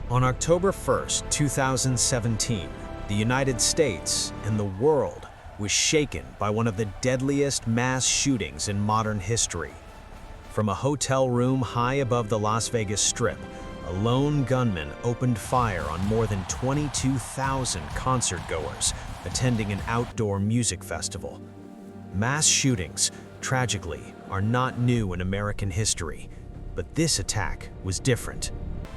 On October 1st, 2017, the United States and the world was shaken by one of the deadliest mass shootings in modern history. From a hotel room high above the Las Vegas Strip, a lone gunman opened fire on more than 22,000 concertgoers attending an outdoor music festival. Mass shootings, tragically, are not new in American history, but this attack was different.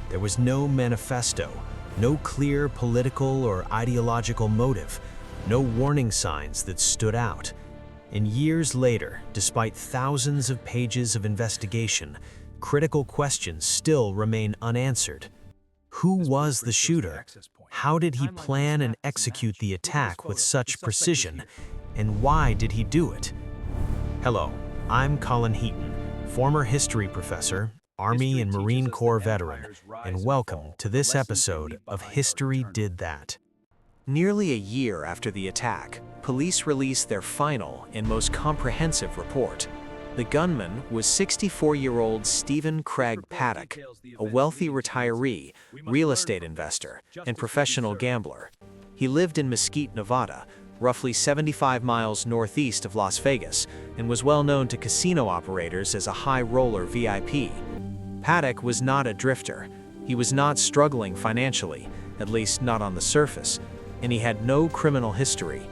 There was no manifesto, no clear political or ideological motive, no warning signs that stood out. And years later, despite thousands of pages of investigation, critical questions still remain unanswered. Who was the shooter? How did he plan and execute the attack with such precision? And why did he do it? Hello, I'm Colin Heaton, former history professor, Army and Marine Corps veteran, and welcome to this episode of History Did That. Nearly a year after the attack, police released their final and most comprehensive report. The gunman was 64-year-old Stephen Craig Paddock, a wealthy retiree, real estate investor, and professional gambler. He lived in Mesquite, Nevada, roughly 75 miles northeast of Las Vegas, and was well known to casino operators as a high-roller VIP. Paddock was not a drifter. He was not struggling financially, at least not on the surface, and he had no criminal history.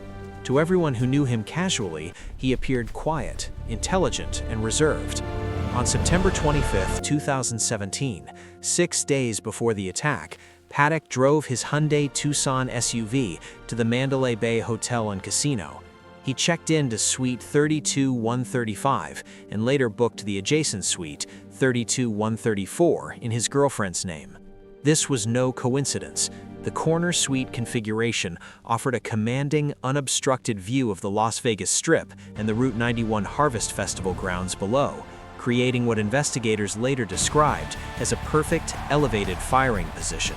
To everyone who knew him casually, he appeared quiet, intelligent, and reserved. On September 25, 2017, 6 days before the attack, Paddock drove his Hyundai Tucson SUV to the Mandalay Bay Hotel and Casino. He checked in to Suite 32135 and later booked the adjacent suite, 32134, in his girlfriend's name. This was no coincidence. The corner suite configuration offered a commanding, unobstructed view of the Las Vegas Strip and the Route 91 Harvest Festival grounds below, creating what investigators later described as a perfect, elevated firing position.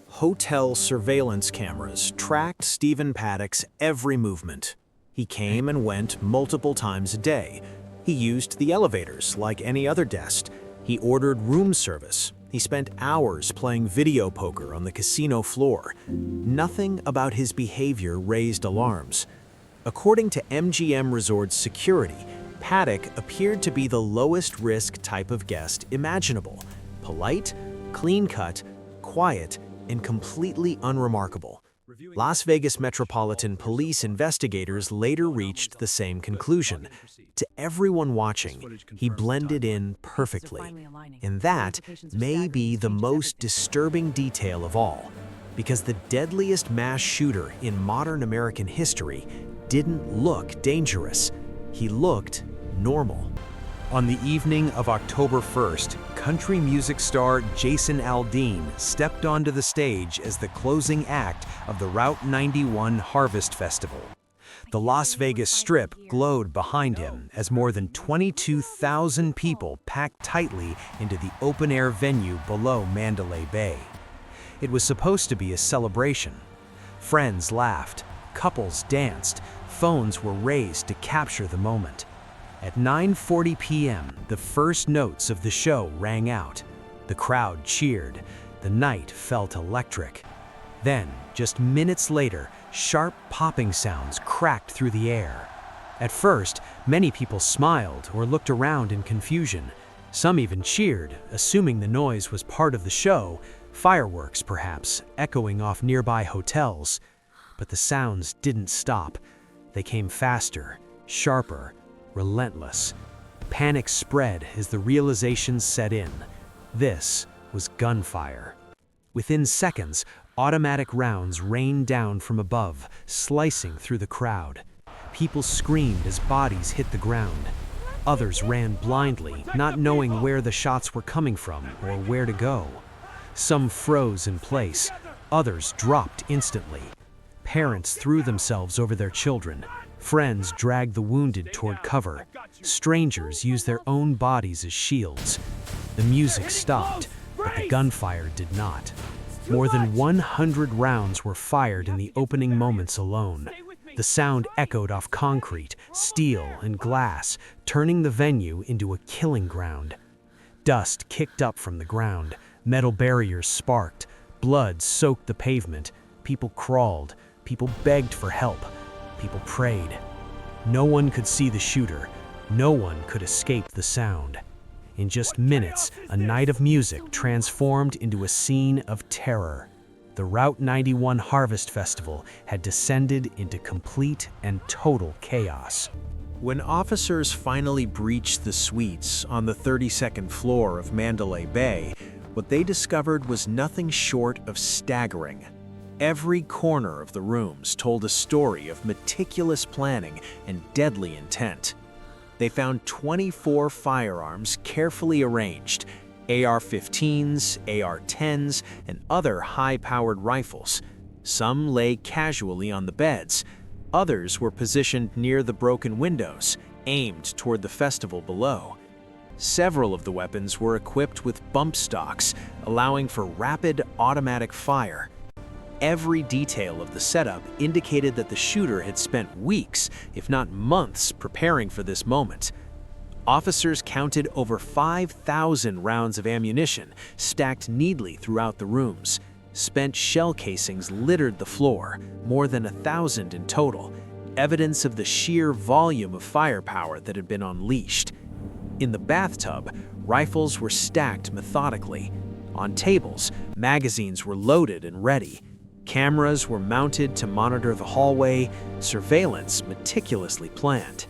Hotel surveillance cameras tracked Stephen Paddock's every movement. He came and went multiple times a day. He used the elevators like any other guest. He ordered room service. He spent hours playing video poker on the casino floor. Nothing about his behavior raised alarms. According to MGM Resorts security, Paddock appeared to be the lowest risk type of guest imaginable. Polite, clean-cut, quiet, and completely unremarkable. Las Vegas Metropolitan Police investigators later reached the same conclusion. To everyone watching, he blended in perfectly. And that may be the most disturbing detail of all, because the deadliest mass shooter in modern American history didn't look dangerous. He looked normal. On the evening of October 1st, country music star Jason Aldean stepped onto the stage as the closing act of the Route 91 Harvest Festival. The Las Vegas Strip glowed behind him as more than 22,000 people packed tightly into the open-air venue below Mandalay Bay. It was supposed to be a celebration. Friends laughed, couples danced, phones were raised to capture the moment. At 9:40 p.m., the first notes of the show rang out. The crowd cheered. The night felt electric. Then, just minutes later, sharp popping sounds cracked through the air. At first, many people smiled or looked around in confusion. Some even cheered, assuming the noise was part of the show, fireworks perhaps, echoing off nearby hotels. But the sounds didn't stop. They came faster, sharper, relentless. Panic spread as the realization set in. This was gunfire. Within seconds, automatic rounds rained down from above, slicing through the crowd. People screamed as bodies hit the ground. Others ran blindly, not knowing where the shots were coming from or where to go. Some froze in place. Others dropped instantly. Parents threw themselves over their children. Friends dragged the wounded toward cover. Strangers used their own bodies as shields. The music stopped, but the gunfire did not. More than 100 rounds were fired in the opening moments alone. The sound echoed off concrete, steel, and glass, turning the venue into a killing ground. Dust kicked up from the ground, metal barriers sparked, Blood soaked the pavement. People crawled. People begged for help. People prayed. No one could see the shooter. No one could escape the sound. In just minutes, a night of music transformed into a scene of terror. The Route 91 Harvest Festival had descended into complete and total chaos. When officers finally breached the suites on the 32nd floor of Mandalay Bay, what they discovered was nothing short of staggering. Every corner of the rooms told a story of meticulous planning and deadly intent. They found 24 firearms carefully arranged, AR-15s, AR-10s, and other high-powered rifles. Some lay casually on the beds. Others were positioned near the broken windows, aimed toward the festival below. Several of the weapons were equipped with bump stocks, allowing for rapid automatic fire. Every detail of the setup indicated that the shooter had spent weeks, if not months, preparing for this moment. Officers counted over 5,000 rounds of ammunition stacked neatly throughout the rooms. Spent shell casings littered the floor, more than 1,000 in total, evidence of the sheer volume of firepower that had been unleashed. In the bathtub, rifles were stacked methodically. On tables, magazines were loaded and ready. Cameras were mounted to monitor the hallway, surveillance meticulously planned.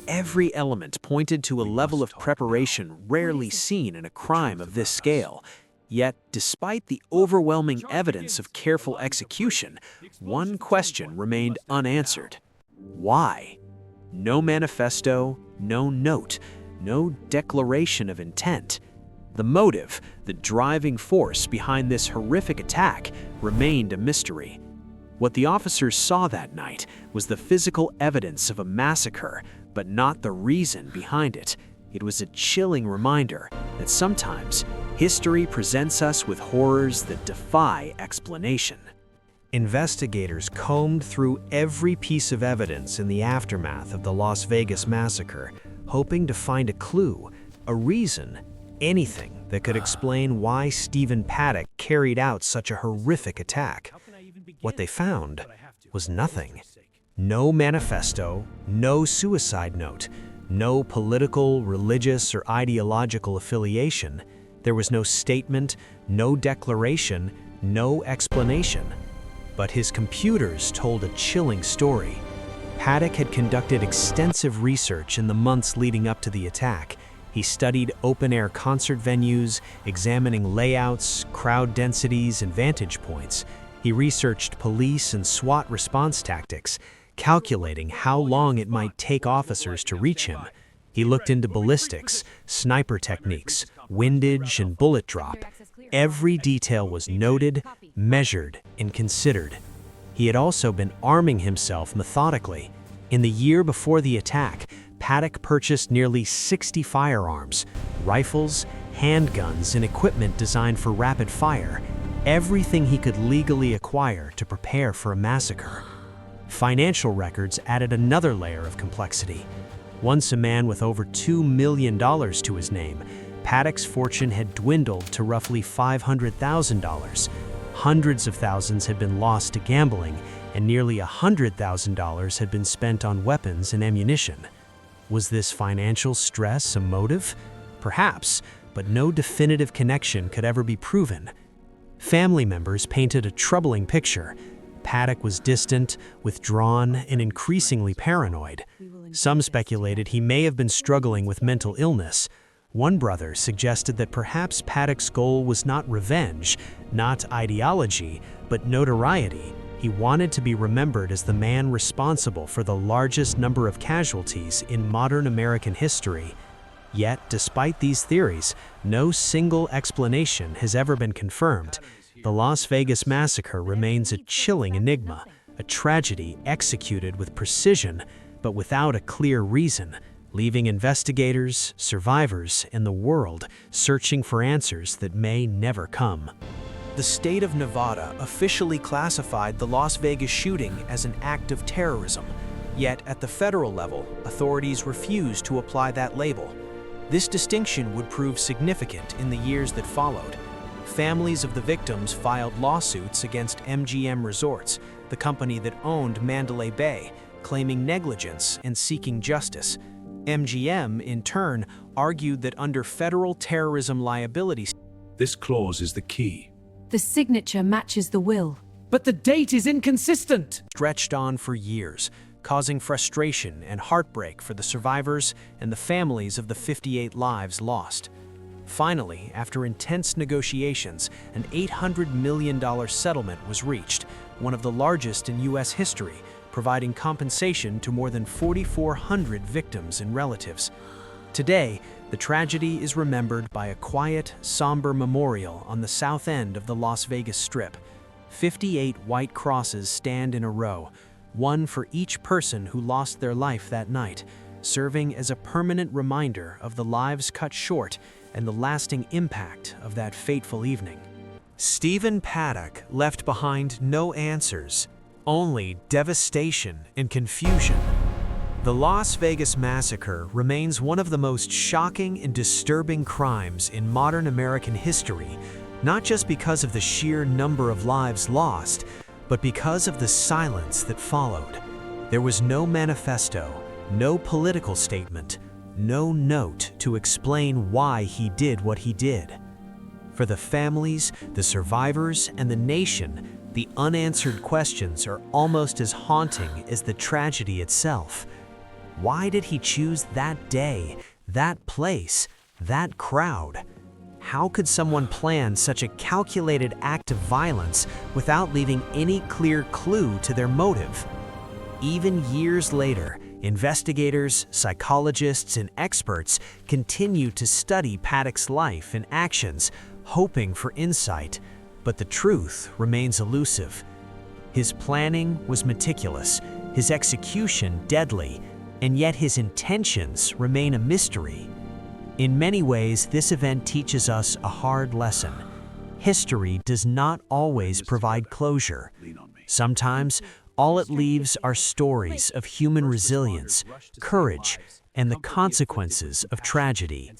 Every element pointed to a level of preparation rarely seen in a crime of this scale. Yet, despite the overwhelming evidence of careful execution, one question remained unanswered. Why? No manifesto, no note, no declaration of intent. The motive, the driving force behind this horrific attack, remained a mystery. What the officers saw that night was the physical evidence of a massacre, but not the reason behind it. It was a chilling reminder that sometimes history presents us with horrors that defy explanation. Investigators combed through every piece of evidence in the aftermath of the Las Vegas massacre, hoping to find a clue, a reason, anything that could explain why Stephen Paddock carried out such a horrific attack. What they found was nothing. No manifesto, no suicide note, no political, religious, or ideological affiliation. There was no statement, no declaration, no explanation. But his computers told a chilling story. Paddock had conducted extensive research in the months leading up to the attack. He studied open-air concert venues, examining layouts, crowd densities, and vantage points. He researched police and SWAT response tactics, calculating how long it might take officers to reach him. He looked into ballistics, sniper techniques, windage, and bullet drop. Every detail was noted, measured, and considered. He had also been arming himself methodically. In the year before the attack, Paddock purchased nearly 60 firearms, rifles, handguns, and equipment designed for rapid fire, everything he could legally acquire to prepare for a massacre. Financial records added another layer of complexity. Once a man with over $2 million to his name, Paddock's fortune had dwindled to roughly $500,000. Hundreds of thousands had been lost to gambling, and nearly $100,000 had been spent on weapons and ammunition. Was this financial stress a motive? Perhaps, but no definitive connection could ever be proven. Family members painted a troubling picture. Paddock was distant, withdrawn, and increasingly paranoid. Some speculated he may have been struggling with mental illness. One brother suggested that perhaps Paddock's goal was not revenge, not ideology, but notoriety. He wanted to be remembered as the man responsible for the largest number of casualties in modern American history. Yet, despite these theories, no single explanation has ever been confirmed. The Las Vegas massacre remains a chilling enigma, a tragedy executed with precision, but without a clear reason, leaving investigators, survivors, and the world searching for answers that may never come. The state of Nevada officially classified the Las Vegas shooting as an act of terrorism, yet at the federal level, authorities refused to apply that label. This distinction would prove significant in the years that followed. families of the victims filed lawsuits against MGM Resorts, the company that owned Mandalay Bay, claiming negligence and seeking justice. MGM, in turn, argued that under federal terrorism liability, This clause is the key. The signature matches the will. But the date is inconsistent. stretched on for years, causing frustration and heartbreak for the survivors and the families of the 58 lives lost. Finally, after intense negotiations, an $800 million settlement was reached, one of the largest in U.S. history, providing compensation to more than 4,400 victims and relatives. Today, the tragedy is remembered by a quiet, somber memorial on the south end of the Las Vegas Strip. 58 white crosses stand in a row, one for each person who lost their life that night, serving as a permanent reminder of the lives cut short and the lasting impact of that fateful evening. Stephen Paddock left behind no answers, only devastation and confusion. The Las Vegas Massacre remains one of the most shocking and disturbing crimes in modern American history, not just because of the sheer number of lives lost, but because of the silence that followed. There was no manifesto, no political statement, no note to explain why he did what he did. For the families, the survivors, and the nation, the unanswered questions are almost as haunting as the tragedy itself. Why did he choose that day, that place, that crowd? How could someone plan such a calculated act of violence without leaving any clear clue to their motive? Even years later, investigators, psychologists, and experts continue to study Paddock's life and actions, hoping for insight, but the truth remains elusive. His planning was meticulous, his execution deadly, and yet his intentions remain a mystery. In many ways, this event teaches us a hard lesson. History does not always provide closure. Sometimes, all it leaves are stories of human resilience, courage, and the consequences of tragedy.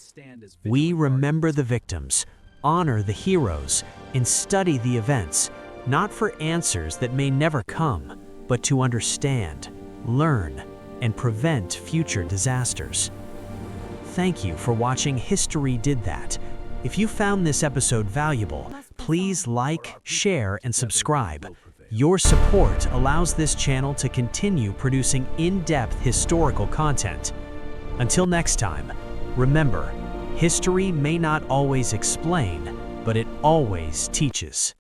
We remember the victims, honor the heroes, and study the events, not for answers that may never come, but to understand, learn, and prevent future disasters. Thank you for watching History Did That. If you found this episode valuable, please like, share, and subscribe. Your support allows this channel to continue producing in-depth historical content. Until next time, remember, history may not always explain, but it always teaches.